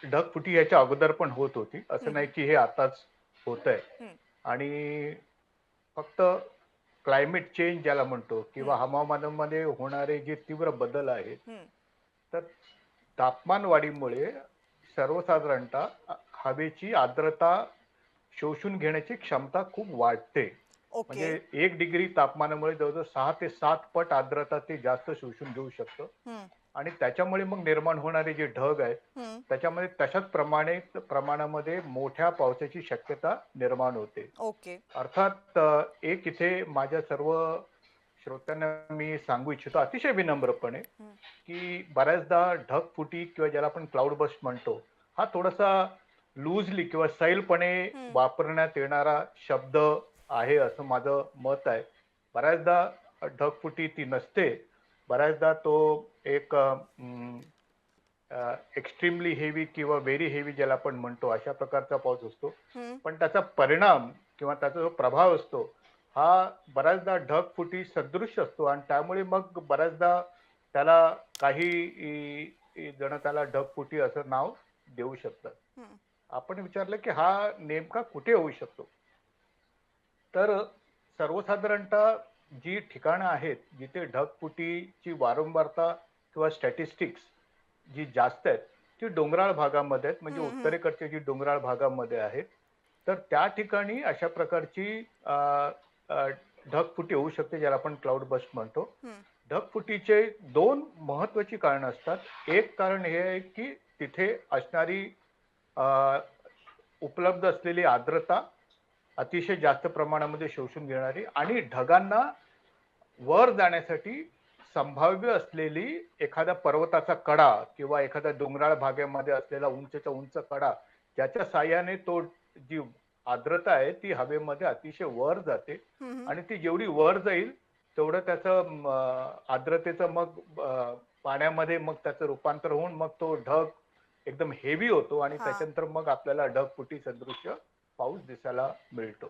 ढगफुटी याच्या अगोदर पण होत होती. असं हं, नाही हं. की हे आताच होतंय. हं, आणि फक्त क्लायमेट चेंज ज्याला म्हणतो किंवा हं, हवामानामध्ये होणारे जे तीव्र बदल आहेत, हं. तर तापमान वाढीमुळे सर्वसाधारणतः हवेची आर्द्रता शोषून घेण्याची क्षमता खूप वाढते. ओके. म्हणजे 1 डिग्री तापमानामुळे जवळ-जवळ 6 ते 7 पट आर्द्रता ते जास्त शोषून घेऊ शकतं. हं, आणि त्याच्यामुळे मग निर्माण होणारे जे ढग आहेत, हं. त्याच्यामध्ये तशाच प्रमाणामध्ये मोठ्या पावसाची शक्यता निर्माण होते. ओके. अर्थात एक इथे माझ्या सर्व श्रोत्यांना मी सांगू इच्छितो अतिशय विनम्रपणे, हं, की बऱ्याचदा ढगफुटी किंवा ज्याला आपण क्लाउड बर्स्ट म्हणतो, हा थोडासा लूजली किंवा सैलपणे हं. वापरण्यात येणारा शब्द आहे असं माझं मत आहे. बऱ्याचदा ढगफुटी ती नसते. बऱ्याचदा तो एक एक्स्ट्रीमली हेवी किंवा व्हेरी हेवी ज्याला आपण म्हणतो अशा प्रकारचा पाऊस असतो. हं. पण त्याचा परिणाम किंवा त्याचा जो प्रभाव असतो, हा बऱ्याचदा ढगफुटी सदृश असतो आणि त्यामुळे मग बऱ्याचदा त्याला काही जण त्याला ढगफुटी असं नाव देऊ शकतात. हं, आपण विचारलं की हा नेमका कुठे होऊ शकतो? तर सर्वसाधारणतः जी ठिकाणं आहेत, जिथे ढगफुटीची वारंवारता किंवा स्टॅटिस्टिक्स जी जास्त आहेत, ती डोंगराळ भागामध्ये आहेत. म्हणजे हं, हं, उत्तरेकडच्या जी डोंगराळ भागामध्ये आहेत. तर त्या ठिकाणी अशा प्रकारची अ, अ, ढगफुटी होऊ शकते, ज्याला आपण क्लाउड बर्स्ट म्हणतो. हं, ढगफुटीचे 2 महत्त्वाची कारणं असतात. एक कारण हे आहे, की तिथे असणारी अ, उपलब्ध असलेली आर्द्रता अतिशय जास्त प्रमाणामध्ये शोषून घेणारी आणि ढगांना वर जाण्यासाठी संभाव्य असलेली एखाद्या पर्वताचा कडा किंवा एखाद्या डोंगराळ भागामध्ये असलेला उंचच्या उंच कडा, ज्याच्या साहाय्याने तो जी आर्द्रता आहे ती हवेमध्ये अतिशय वर जाते हं, हं. आणि ती जेवढी वर जाईल तेवढं त्याचं आर्द्रतेचं मग पाण्यामध्ये मग त्याचं रूपांतर होऊन मग तो ढग एकदम हेवी होतो आणि हां. त्याच्यानंतर मग आपल्याला ढगफुटी सदृश्य पाऊस दिसायला मिळतो.